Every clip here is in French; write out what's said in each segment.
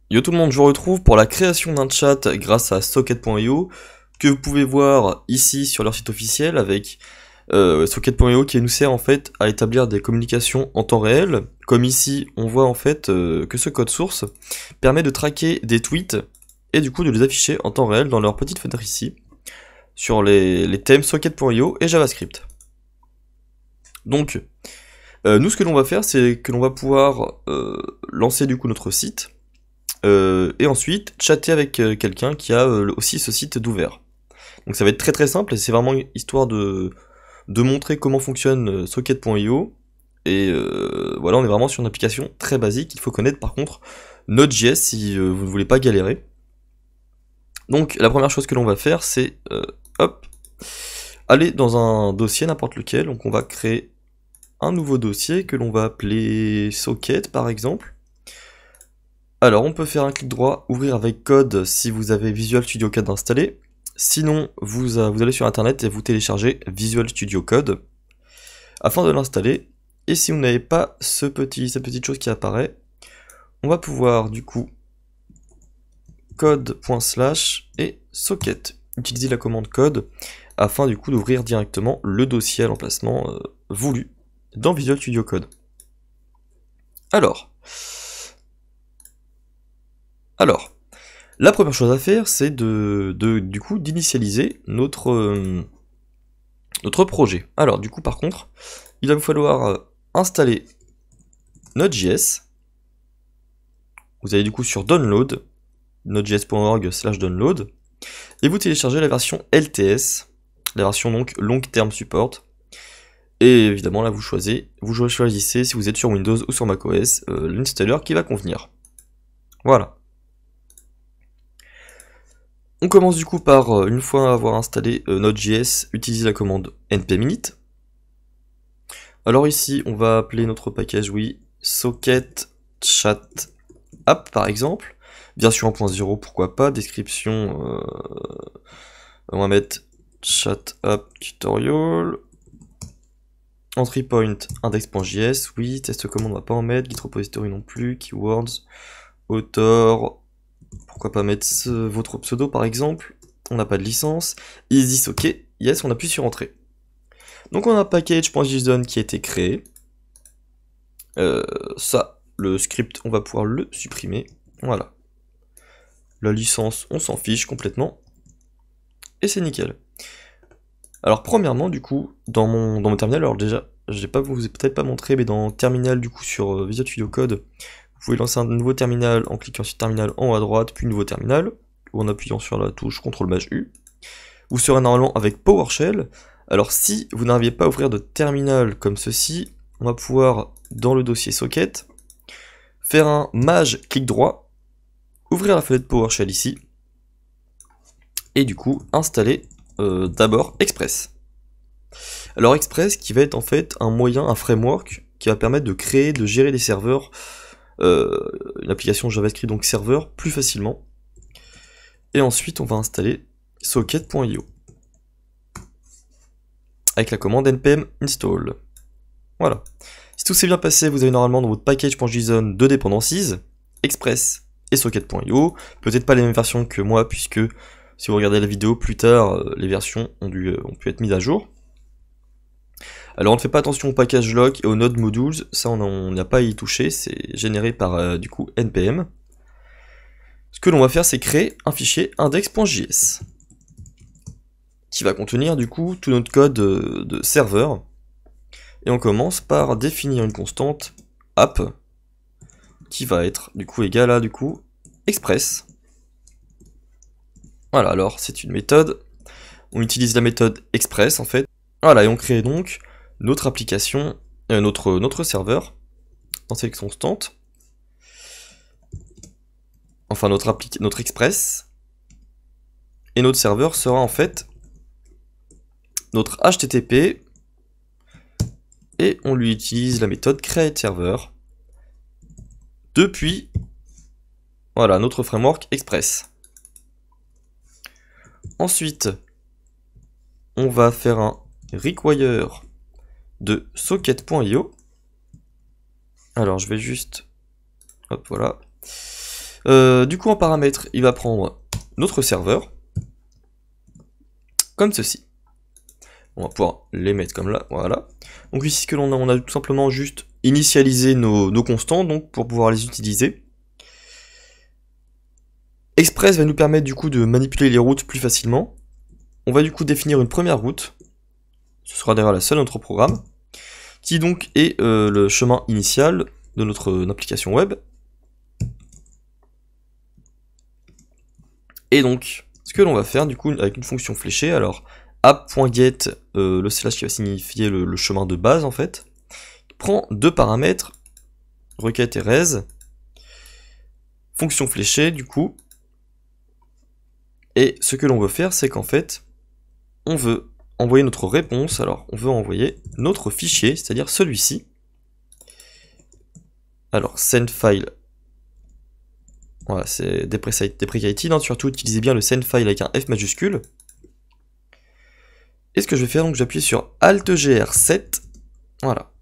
Yo tout le monde, je vous retrouve pour la création d'un chat grâce à Socket.io que vous pouvez voir ici sur leur site officiel avec Socket.io qui nous sert en fait à établir des communications en temps réel. Comme ici, on voit en fait que ce code source permet de traquer des tweets et du coup de les afficher en temps réel dans leur petite fenêtre ici sur les thèmes Socket.io et JavaScript. Donc, nous ce que l'on va faire, c'est que l'on va pouvoir lancer du coup notre site. Et ensuite chatter avec quelqu'un qui a aussi ce site d'ouvert. Donc ça va être très très simple et c'est vraiment histoire de montrer comment fonctionne Socket.io. Et voilà, on est vraiment sur une application très basique. Il faut connaître par contre Node.js si vous ne voulez pas galérer. Donc la première chose que l'on va faire, c'est hop, aller dans un dossier n'importe lequel. Donc on va créer un nouveau dossier que l'on va appeler Socket par exemple. Alors on peut faire un clic droit, ouvrir avec code si vous avez Visual Studio Code installé. Sinon, vous allez sur internet et vous téléchargez Visual Studio Code afin de l'installer. Et si vous n'avez pas cette petite chose qui apparaît, on va pouvoir du coup code./ et socket. Utiliser la commande code afin du coup d'ouvrir directement le dossier à l'emplacement voulu dans Visual Studio Code. Alors, la première chose à faire, c'est du coup d'initialiser notre projet. Alors du coup par contre, il va vous falloir installer Node.js. Vous allez du coup sur download, nodejs.org/download, et vous téléchargez la version LTS, la version donc long term support. Et évidemment là vous choisissez si vous êtes sur Windows ou sur macOS l'installer qui va convenir. Voilà. On commence du coup par, une fois avoir installé Node.js, utiliser la commande npminit. Alors ici, on va appeler notre package, oui, socket chat app par exemple. Version 1.0, pourquoi pas. Description, on va mettre chat app tutorial. Entry point index.js, oui. Test command, on va pas en mettre. Git repository non plus. Keywords, author. Pourquoi pas mettre votre pseudo par exemple. On n'a pas de licence. Is this OK? Yes, on appuie sur entrée. Donc on a package.json qui a été créé. Ça, le script, on va pouvoir le supprimer. Voilà. La licence, on s'en fiche complètement. Et c'est nickel. Alors premièrement, du coup, dans mon terminal, alors déjà, je ne vous ai peut-être pas montré, mais dans terminal, du coup, sur Visual Studio Code, vous pouvez lancer un nouveau terminal en cliquant sur terminal en haut à droite, puis nouveau terminal, ou en appuyant sur la touche CTRL-U. Vous serez normalement avec PowerShell. Alors si vous n'arrivez pas à ouvrir de terminal comme ceci, on va pouvoir, dans le dossier socket, faire un maj clic droit, ouvrir la fenêtre PowerShell ici, et du coup installer d'abord Express. Alors Express qui va être en fait un moyen, un framework qui va permettre de créer, de gérer des serveurs, une application JavaScript donc serveur plus facilement. Et ensuite on va installer socket.io avec la commande npm install. Voilà. Si tout s'est bien passé, vous avez normalement dans votre package.json deux dependencies, Express et socket.io. Peut-être pas les mêmes versions que moi, puisque si vous regardez la vidéo plus tard, les versions ont pu être mises à jour. Alors on ne fait pas attention au package lock et aux node modules, ça on n'a pas à y toucher, c'est généré par du coup npm. Ce que l'on va faire, c'est créer un fichier index.js qui va contenir du coup tout notre code de serveur. Et on commence par définir une constante app qui va être du coup égale à du coup express. Voilà, alors c'est une méthode. On utilise la méthode express en fait. Voilà, et on crée donc notre application, notre serveur dans cette constante. Enfin notre express. Et notre serveur sera en fait notre HTTP. Et on lui utilise la méthode createServer depuis voilà, notre framework Express. Ensuite, on va faire un require de socket.io. Alors je vais juste, hop voilà, Du coup en paramètres, il va prendre notre serveur, comme ceci. On va pouvoir les mettre comme là, voilà. Donc ici ce que l'on a, on a tout simplement juste initialisé nos constants, donc pour pouvoir les utiliser. Express va nous permettre du coup de manipuler les routes plus facilement. On va du coup définir une première route, ce sera derrière la seule de notre programme, qui donc est le chemin initial de notre application web. Et donc, ce que l'on va faire du coup avec une fonction fléchée, alors app.get, le slash qui va signifier le chemin de base en fait, prend deux paramètres, requête et res, fonction fléchée du coup, et ce que l'on veut faire c'est qu'en fait, on veut envoyer notre réponse, alors on veut envoyer notre fichier, c'est-à-dire celui-ci. Alors send file, voilà c'est deprecated, hein, surtout utilisez bien le send file avec un F majuscule. Et ce que je vais faire, donc j'appuie sur Alt-GR7, voilà.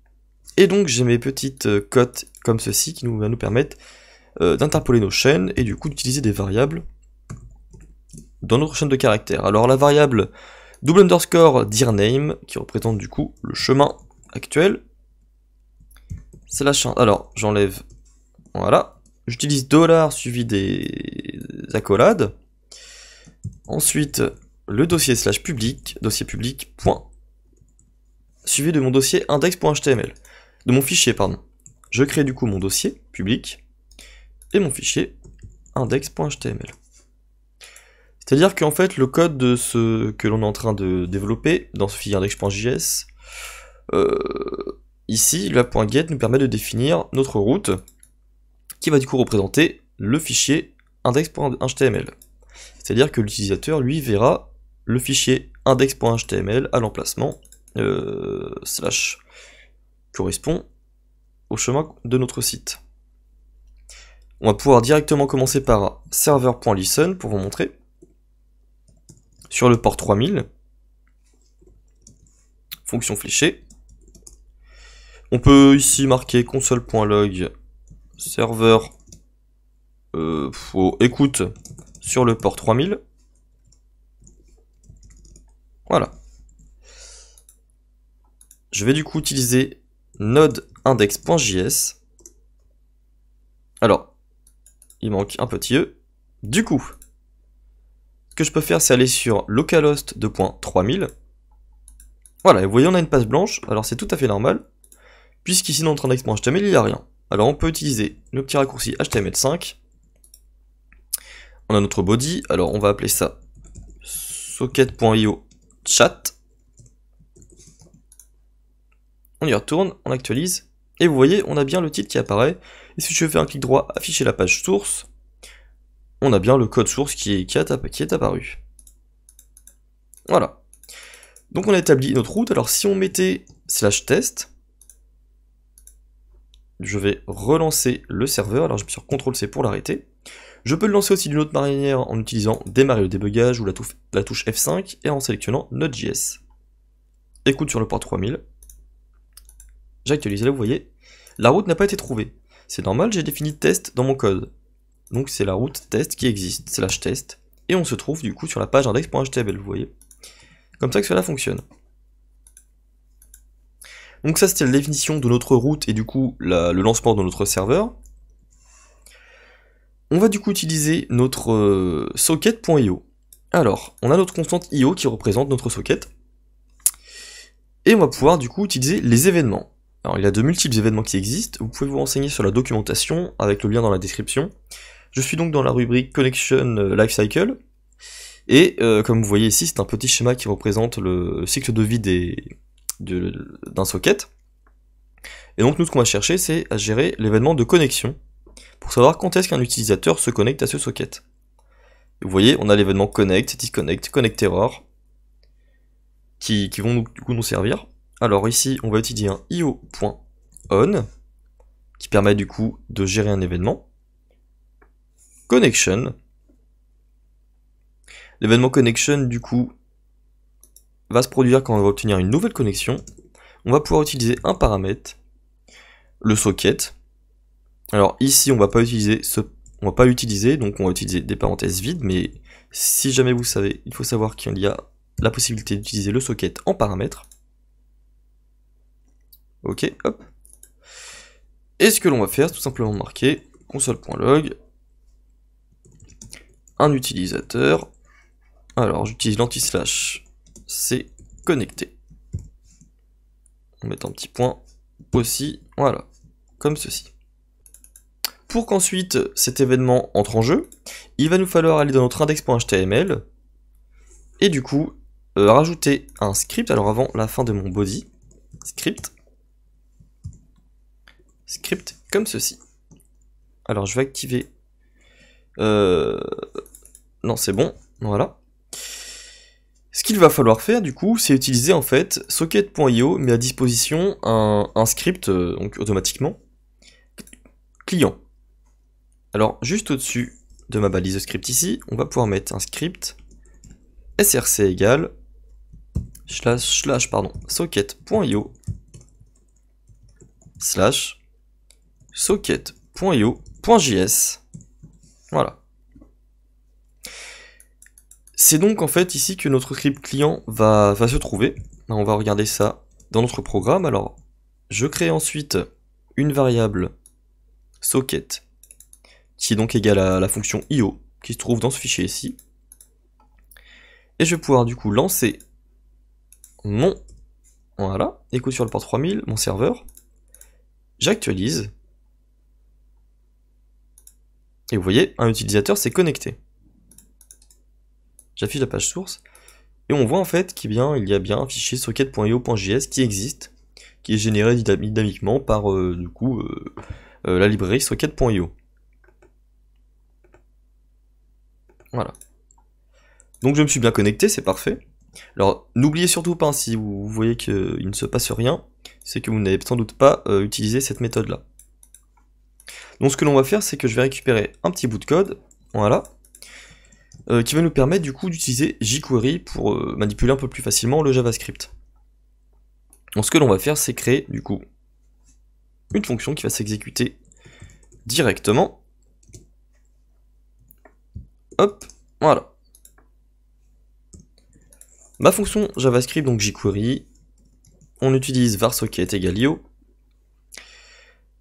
Et donc j'ai mes petites cotes comme ceci qui va nous permettre d'interpoler nos chaînes et du coup d'utiliser des variables dans notre chaîne de caractères. Alors la variable double underscore dirname qui représente du coup le chemin actuel, c'est la chaîne. Alors j'enlève, voilà, j'utilise $ suivi des accolades, ensuite le dossier slash public, dossier public point, suivi de mon dossier index.html, de mon fichier pardon. Je crée du coup mon dossier public et mon fichier index.html. C'est-à-dire qu'en fait le code de ce que l'on est en train de développer dans ce fichier index.js, ici le .get nous permet de définir notre route qui va du coup représenter le fichier index.html. C'est-à-dire que l'utilisateur lui verra le fichier index.html à l'emplacement slash correspond au chemin de notre site. On va pouvoir directement commencer par server.listen pour vous montrer. Sur le port 3000, fonction fléchée. On peut ici marquer console.log serveur écoute sur le port 3000. Voilà. Je vais du coup utiliser node index.js. Alors, il manque un petit E. Du coup, ce que je peux faire, c'est aller sur localhost 2.3000. Voilà, et vous voyez, on a une page blanche. Alors c'est tout à fait normal, puisqu'ici dans notre index.html, il n'y a rien. Alors on peut utiliser le petit raccourci HTML5. On a notre body, alors on va appeler ça socket.io chat. On y retourne, on actualise, et vous voyez, on a bien le titre qui apparaît. Et si je fais un clic droit, afficher la page source, on a bien le code source qui est apparu. Voilà. Donc on a établi notre route. Alors si on mettait /test, je vais relancer le serveur. Alors je vais sur CTRL-C pour l'arrêter. Je peux le lancer aussi d'une autre manière en utilisant démarrer le débugage ou la touche F5 et en sélectionnant Node.js. Écoute sur le port 3000. J'actualise, là vous voyez, la route n'a pas été trouvée. C'est normal, j'ai défini test dans mon code. Donc c'est la route test qui existe, /test. Et on se trouve du coup sur la page index.html, vous voyez. Comme ça que cela fonctionne. Donc ça c'était la définition de notre route et du coup le lancement de notre serveur. On va du coup utiliser notre socket.io. Alors, on a notre constante io qui représente notre socket. Et on va pouvoir du coup utiliser les événements. Alors il y a de multiples événements qui existent, vous pouvez vous renseigner sur la documentation avec le lien dans la description. Je suis donc dans la rubrique Connection Lifecycle. Et comme vous voyez ici, c'est un petit schéma qui représente le cycle de vie d'un socket. Et donc nous ce qu'on va chercher, c'est à gérer l'événement de connexion, pour savoir quand est-ce qu'un utilisateur se connecte à ce socket. Vous voyez, on a l'événement connect, disconnect, connect error, qui vont du coup nous servir. Alors ici, on va utiliser un io.on, qui permet du coup de gérer un événement. Connection. L'événement connection, du coup, va se produire quand on va obtenir une nouvelle connexion. On va pouvoir utiliser un paramètre, le socket. Alors ici, on va pas utiliser on va pas l'utiliser, donc on va utiliser des parenthèses vides, mais si jamais vous savez, il faut savoir qu'il y a la possibilité d'utiliser le socket en paramètres. Ok, hop. Et ce que l'on va faire, c'est tout simplement marquer console.log, un utilisateur. Alors j'utilise l'anti-slash, c'est connecté. On met un petit point aussi, voilà, comme ceci. Pour qu'ensuite cet événement entre en jeu, il va nous falloir aller dans notre index.html et du coup rajouter un script. Alors avant la fin de mon body, script comme ceci. Alors je vais activer. Non, c'est bon, voilà. Ce qu'il va falloir faire du coup, c'est utiliser en fait socket.io met à disposition un script donc automatiquement client. Alors juste au-dessus de ma balise de script ici, on va pouvoir mettre un script src égale socket.io slash socket.io.js. Voilà. C'est donc en fait ici que notre script client va se trouver. On va regarder ça dans notre programme. Alors, je crée ensuite une variable socket qui est donc égale à la fonction io qui se trouve dans ce fichier ici. Et je vais pouvoir du coup lancer mon écho sur le port 3000, mon serveur. J'actualise. Et vous voyez, un utilisateur s'est connecté. J'affiche la page source. Et on voit en fait qu'il y a bien un fichier socket.io.js qui existe, qui est généré dynamiquement par la librairie socket.io. Voilà. Donc je me suis bien connecté, c'est parfait. Alors n'oubliez surtout pas, si vous voyez qu'il ne se passe rien, c'est que vous n'avez sans doute pas utilisé cette méthode là. Donc ce que l'on va faire, c'est que je vais récupérer un petit bout de code, voilà, qui va nous permettre du coup d'utiliser jQuery pour manipuler un peu plus facilement le JavaScript. Donc ce que l'on va faire, c'est créer du coup une fonction qui va s'exécuter directement. Hop, voilà. Ma fonction JavaScript, donc jQuery, on utilise var_socket égale io.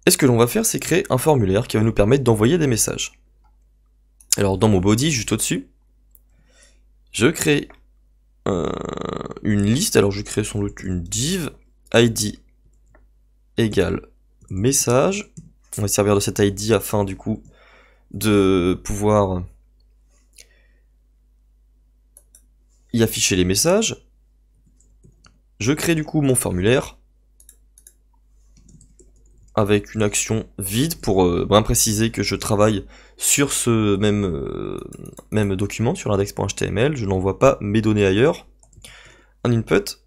Et ce que l'on va faire, c'est créer un formulaire qui va nous permettre d'envoyer des messages. Alors dans mon body, juste au-dessus, je crée une liste. Alors je crée sans doute une div id égale message. On va servir de cette id afin du coup de pouvoir y afficher les messages. Je crée du coup mon formulaire avec une action vide pour bien préciser que je travaille sur ce même document, sur l'index.html, je n'envoie pas mes données ailleurs. Un input,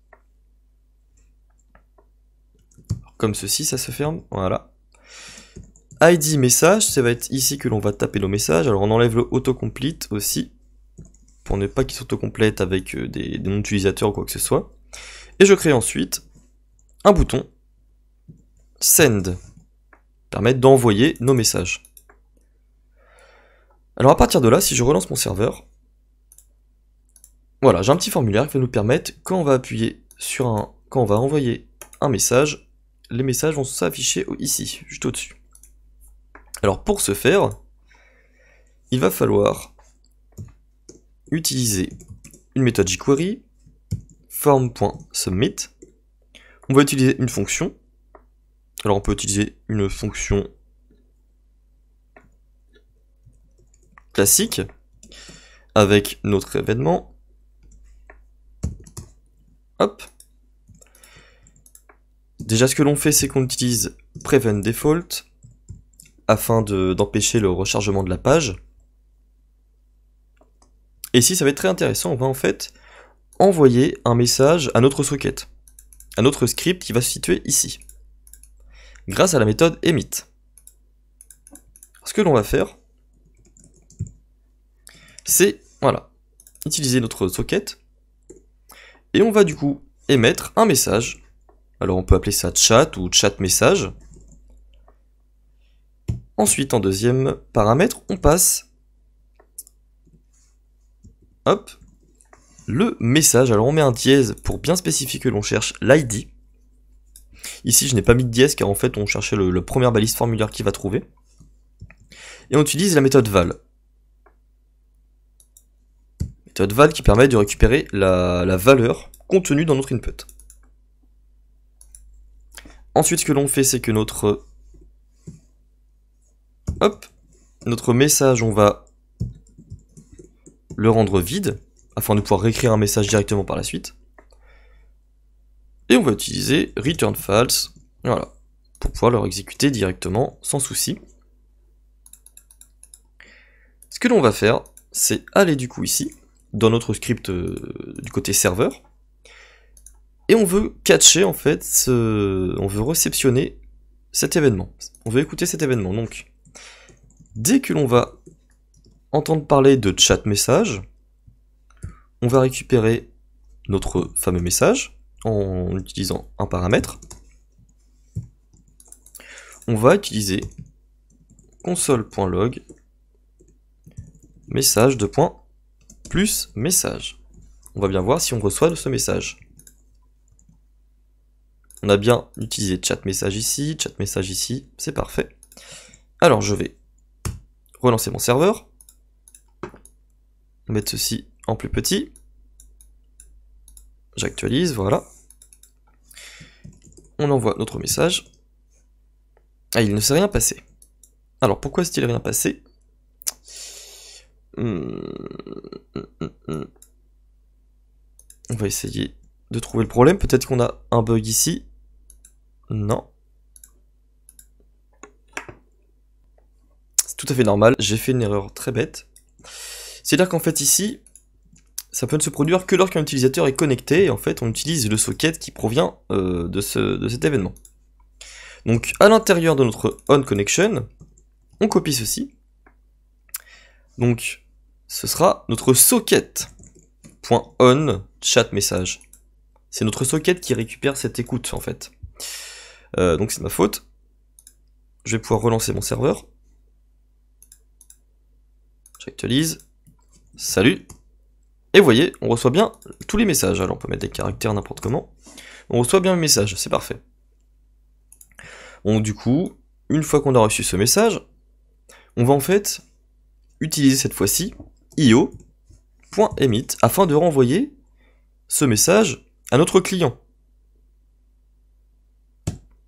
comme ceci, ça se ferme, voilà. ID message, ça va être ici que l'on va taper nos messages, alors on enlève le autocomplete aussi, pour ne pas qu'il s'autocomplète avec des noms d'utilisateurs ou quoi que ce soit. Et je crée ensuite un bouton send, permettre d'envoyer nos messages. Alors à partir de là, si je relance mon serveur, voilà, j'ai un petit formulaire qui va nous permettre, quand on va appuyer sur quand on va envoyer un message, les messages vont s'afficher ici, juste au-dessus. Alors pour ce faire, il va falloir utiliser une méthode jQuery, form.submit. On va utiliser une fonction. Alors on peut utiliser une fonction classique avec notre événement. Hop. Déjà ce que l'on fait, c'est qu'on utilise prevent default afin d'empêcher le rechargement de la page. Et ici ça va être très intéressant, on va en fait envoyer un message à notre socket, à notre script qui va se situer ici, grâce à la méthode emit. Ce que l'on va faire, c'est, voilà, utiliser notre socket, et on va du coup émettre un message. Alors on peut appeler ça chat ou chat message. Ensuite, en deuxième paramètre, on passe hop, le message. Alors on met un dièse pour bien spécifier que l'on cherche l'ID. Ici, je n'ai pas mis de dièse car en fait, on cherchait le premier balise formulaire qui va trouver. Et on utilise la méthode val. Méthode val qui permet de récupérer la valeur contenue dans notre input. Ensuite, ce que l'on fait, c'est que notre message, on va le rendre vide, afin de pouvoir réécrire un message directement par la suite. Et on va utiliser return false, voilà, pour pouvoir le exécuter directement, sans souci. Ce que l'on va faire, c'est aller du coup ici, dans notre script du côté serveur, et on veut catcher en fait, on veut réceptionner cet événement. On veut écouter cet événement. Donc, dès que l'on va entendre parler de chat message, on va récupérer notre fameux message en utilisant un paramètre. On va utiliser console.log message plus message. On va bien voir si on reçoit ce message. On a bien utilisé chat message ici, c'est parfait. Alors je vais relancer mon serveur, mettre ceci en plus petit, j'actualise, voilà. On envoie notre message. Ah, il ne s'est rien passé. Alors pourquoi s'est-il rien passé? On va essayer de trouver le problème. Peut-être qu'on a un bug ici. Non. C'est tout à fait normal. J'ai fait une erreur très bête. C'est-à-dire qu'en fait ici, ça peut ne se produire que lorsqu'un utilisateur est connecté. Et en fait, on utilise le socket qui provient de cet événement. Donc à l'intérieur de notre onConnection, on copie ceci. Donc ce sera notre socket.on chat message. C'est notre socket qui récupère cette écoute en fait. Donc c'est ma faute. Je vais pouvoir relancer mon serveur. J'actualise. Salut. Et vous voyez, on reçoit bien tous les messages. Alors on peut mettre des caractères n'importe comment. On reçoit bien le message, c'est parfait. Donc du coup, une fois qu'on a reçu ce message, on va en fait utiliser cette fois-ci io.emit afin de renvoyer ce message à notre client.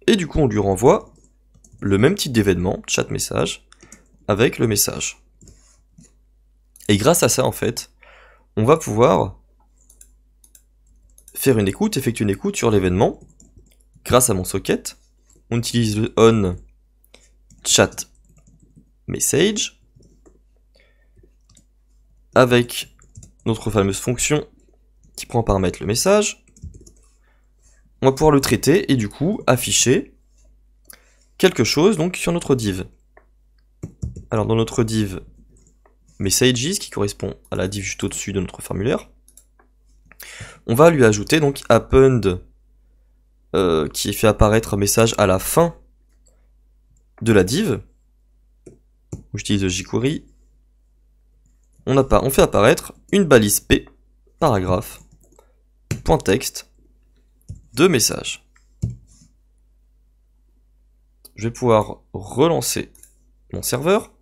Et du coup, on lui renvoie le même type d'événement, chat message, avec le message. Et grâce à ça, en fait, on va pouvoir faire une écoute, effectuer une écoute sur l'événement. Grâce à mon socket, on utilise le on chat message avec notre fameuse fonction qui prend en paramètre le message. On va pouvoir le traiter et du coup afficher quelque chose donc sur notre div. Alors dans notre div messages qui correspond à la div juste au-dessus de notre formulaire, on va lui ajouter donc append qui fait apparaître un message à la fin de la div. J'utilise jQuery. On fait apparaître une balise P paragraphe .text de message. Je vais pouvoir relancer mon serveur.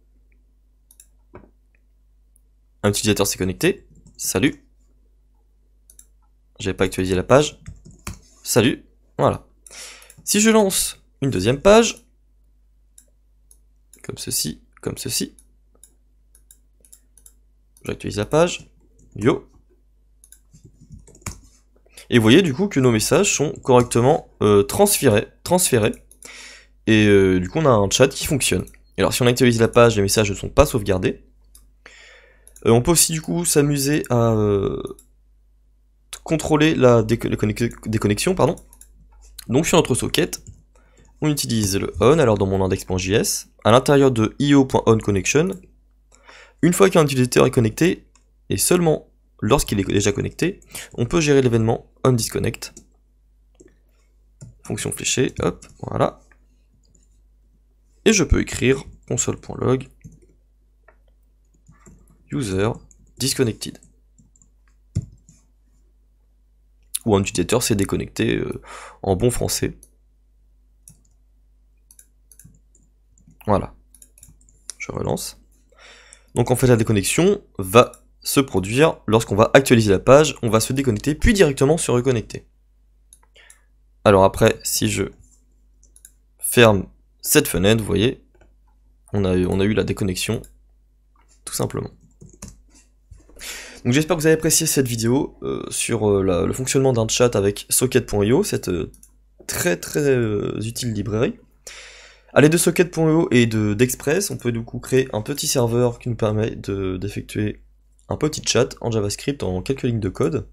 Un utilisateur s'est connecté. Salut. J'avais pas actualisé la page. Salut. Voilà. Si je lance une deuxième page, comme ceci, j'actualise la page. Yo. Et vous voyez du coup que nos messages sont correctement transférés. Et du coup on a un chat qui fonctionne. Et alors si on actualise la page, les messages ne sont pas sauvegardés. On peut aussi du coup s'amuser à contrôler la déconnexion, pardon. Donc sur notre socket, on utilise le on, alors dans mon index.js, à l'intérieur de io.onConnection, une fois qu'un utilisateur est connecté, et seulement lorsqu'il est déjà connecté, on peut gérer l'événement onDisconnect. Fonction fléchée, hop, voilà. Et je peux écrire console.log user disconnected. Ou un utilisateur s'est déconnecté en bon français. Voilà. Je relance. Donc en fait la déconnexion va se produire lorsqu'on va actualiser la page, on va se déconnecter puis directement se reconnecter. Alors après, si je ferme cette fenêtre, vous voyez, on a eu la déconnexion, tout simplement. Donc j'espère que vous avez apprécié cette vidéo sur le fonctionnement d'un chat avec Socket.io, cette très utile librairie. À l'aide de Socket.io et d'Express, on peut du coup créer un petit serveur qui nous permet d'effectuer un petit chat en JavaScript en quelques lignes de code.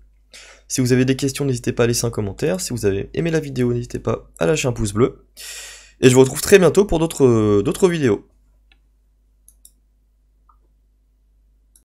Si vous avez des questions, n'hésitez pas à laisser un commentaire. Si vous avez aimé la vidéo, n'hésitez pas à lâcher un pouce bleu. Et je vous retrouve très bientôt pour d'autres vidéos.